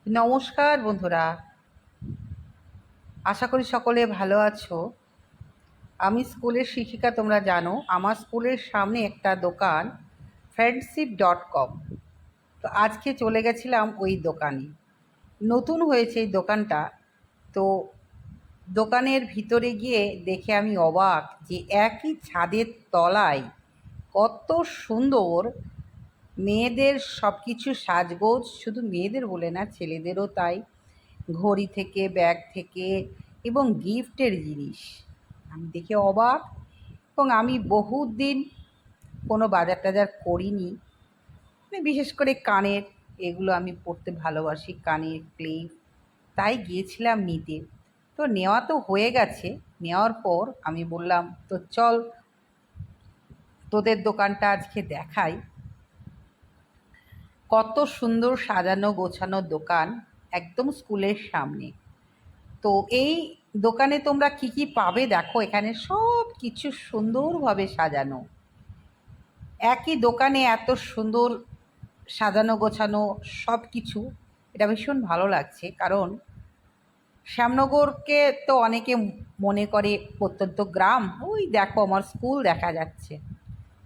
নমস্কার বন্ধুরা, আশা করি সকলে ভালো আছো। আমি স্কুলের শিক্ষিকা, তোমরা জানো আমার স্কুলের সামনে একটা দোকান friendship.com। তো আজকে চলে গেছিলাম ওই দোকানে। নতুন হয়েছে এই দোকানটা। তো দোকানের ভিতরে গিয়ে দেখে আমি অবাক যে একই ছাদের তলায় কত সুন্দর মেয়েদের সব কিছু সাজগোজ, শুধু মেয়েদের বলে না, ছেলেদেরও তাই। ঘড়ি থেকে ব্যাগ থেকে এবং গিফটের জিনিস আমি দেখে অবাক। এবং আমি বহুত দিন কোনো বাজার টাজার করিনি, বিশেষ করে কানের, এগুলো আমি পরতে ভালোবাসি, কানের ক্লিপ, তাই গিয়েছিলাম নিতে। তো নেওয়া তো হয়ে গেছে। নেওয়ার পর আমি বললাম, তো চল তোদের দোকানটা আজকে দেখাই। কত সুন্দর সাজানো গোছানো দোকান, একদম স্কুলের সামনে। তো এই দোকানে তোমরা কি কি পাবে দেখো, এখানে সব কিছু সুন্দরভাবে সাজানো। একই দোকানে এত সুন্দর সাজানো গোছানো সব কিছু, এটা ভীষণ ভালো লাগছে। কারণ শ্যামনগরকে তো অনেকে মনে করে প্রত্যন্ত গ্রাম। ওই দেখো আমার স্কুল দেখা যাচ্ছে,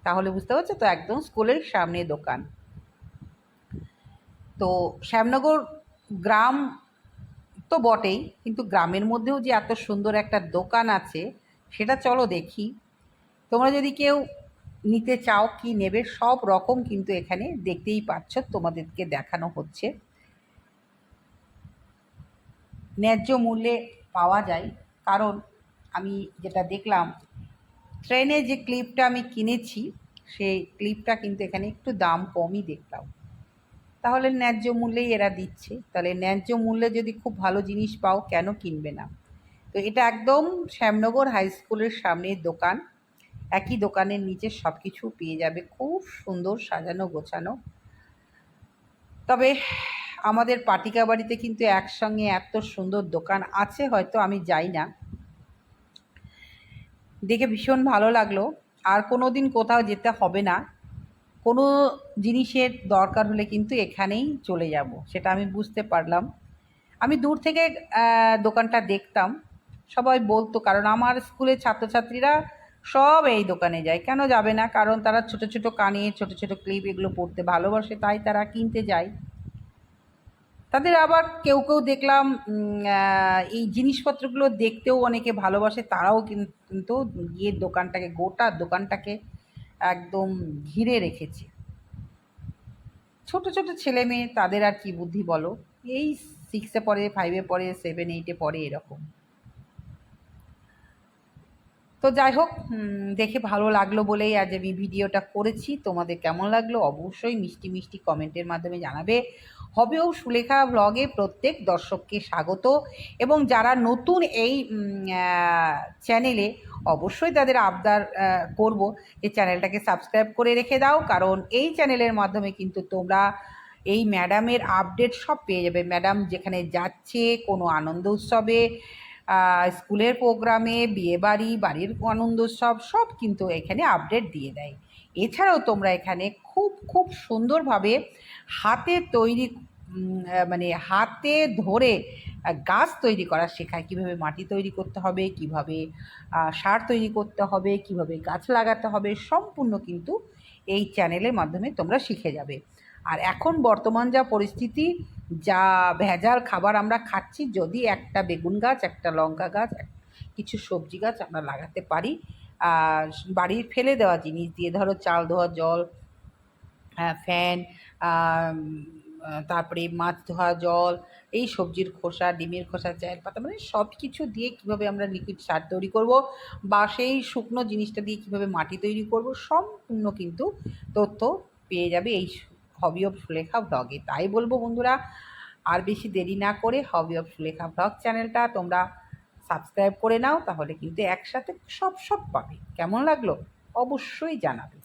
তাহলে বুঝতে পারছো তো, একদম স্কুলের সামনে দোকান। তো শ্যামনগর গ্রাম তো বটেই, কিন্তু গ্রামের মধ্যেও যে এত সুন্দর একটা দোকান আছে সেটা চলো দেখি। তোমরা যদি কেউ নিতে চাও, কি নেবে, সব রকম কিন্তু এখানে দেখতেই পাচ্ছ, তোমাদেরকে দেখানো হচ্ছে। ন্যায্য মূল্যে পাওয়া যায়। কারণ আমি যেটা দেখলাম, ট্রেনে যে ক্লিপটা আমি কিনেছি সেই ক্লিপটা কিন্তু এখানে একটু দাম কমই দেখলাম। তাহলে ন্যায্য মূল্যেই এরা দিচ্ছে, তাহলে ন্যায্য মূল্যে যদি খুব ভালো জিনিস পাও, কেন কিনবে না। তো এটা একদম শ্যামনগর হাই স্কুলের সামনের দোকান। একই দোকানের নিচে সব কিছু পেয়ে যাবে, খুব সুন্দর সাজানো গোছানো। তবে আমাদের পাটিকা বাড়িতে কিন্তু একসঙ্গে এত সুন্দর দোকান আছে হয়তো, আমি যাই না। দেখে ভীষণ ভালো লাগলো। আর কোনো দিন কোথাও যেতে হবে না, কোনো জিনিসের দরকার হলে কিন্তু এখানেই চলে যাব, সেটা আমি বুঝতে পারলাম। আমি দূর থেকে দোকানটা দেখতাম, সবাই বলতো, কারণ আমার স্কুলের ছাত্রছাত্রীরা সব এই দোকানে যায়। কেন যাবে না? কারণ তারা ছোট ছোট কানে, ছোট ছোট ক্লিপ এগুলো পড়তে ভালোবাসে, তাই তারা কিনতে যায়। তাদের আবার কেউ কেউ দেখলাম এই জিনিসপত্রগুলো দেখতেও অনেকে ভালোবাসে, তারাও কিন্তু গিয়ে দোকানটাকে, গোটা দোকানটাকে একদম ঘিরে রেখেছে। ছোট ছোট ছেলে মেয়ে, তাদের আর কি বুদ্ধি বলো, এই 6-এ পড়ে, 5-এ পড়ে, 7-8-এ পড়ে, এরকম। তো যাই হোক, দেখে ভালো লাগলো বলেই আজ আমি ভিডিওটা করেছি। তোমাদের কেমন লাগলো অবশ্যই মিষ্টি মিষ্টি কমেন্টের মাধ্যমে জানাবে। হবেও সুলেখা ব্লগে প্রত্যেক দর্শককে স্বাগত। এবং যারা নতুন এই চ্যানেলে, অবশ্যই তাদের আবদার করব যে চ্যানেলটাকে সাবস্ক্রাইব করে রেখে দাও। কারণ এই চ্যানেলের মাধ্যমে কিন্তু তোমরা এই ম্যাডামের আপডেট সব পেয়ে যাবে। ম্যাডাম যেখানে যাচ্ছে, কোনো আনন্দ উৎসবে, স্কুলের প্রোগ্রামে, বিয়েবাড়ি, বাড়ির আনন্দ উৎসব, সব কিন্তু এখানে আপডেট দিয়ে দেয়। এছাড়াও তোমরা এখানে খুব খুব সুন্দরভাবে হাতে তৈরি, মানে হাতে ধরে গাছ তৈরি করা শেখায়। কীভাবে মাটি তৈরি করতে হবে, কীভাবে সার তৈরি করতে হবে, কীভাবে গাছ লাগাতে হবে, সম্পূর্ণ কিন্তু এই চ্যানেলের মাধ্যমে তোমরা শিখে যাবে। আর এখন বর্তমান যা পরিস্থিতি, যা ভেজাল খাবার আমরা খাচ্ছি, যদি একটা বেগুন গাছ, একটা লঙ্কা গাছ, কিছু সবজি গাছ আমরা লাগাতে পারি, বাড়ির ফেলে দেওয়া জিনিস দিয়ে, ধরো চাল ধোয়া জল, ফ্যান, তারপরে মাছ ধোয়া জল, এই সবজির খোসা, ডিমের খোসা, চায়ের পাতা, মানে সব কিছু দিয়ে কীভাবে আমরা লিকুইড সার তৈরি করব, বা সেই শুকনো জিনিসটা দিয়ে কীভাবে মাটি তৈরি করব, সম্পূর্ণ কিন্তু তথ্য পেয়ে যাবে এই হবি অফ সুলেখা ব্লগে। তাই বলবো বন্ধুরা, আর বেশি দেরি না করে হবি অফ সুলেখা ব্লগ চ্যানেলটা তোমরা সাবস্ক্রাইব করে নাও, তাহলে কিন্তু একসাথে সব পাবে। কেমন লাগলো অবশ্যই জানাবে।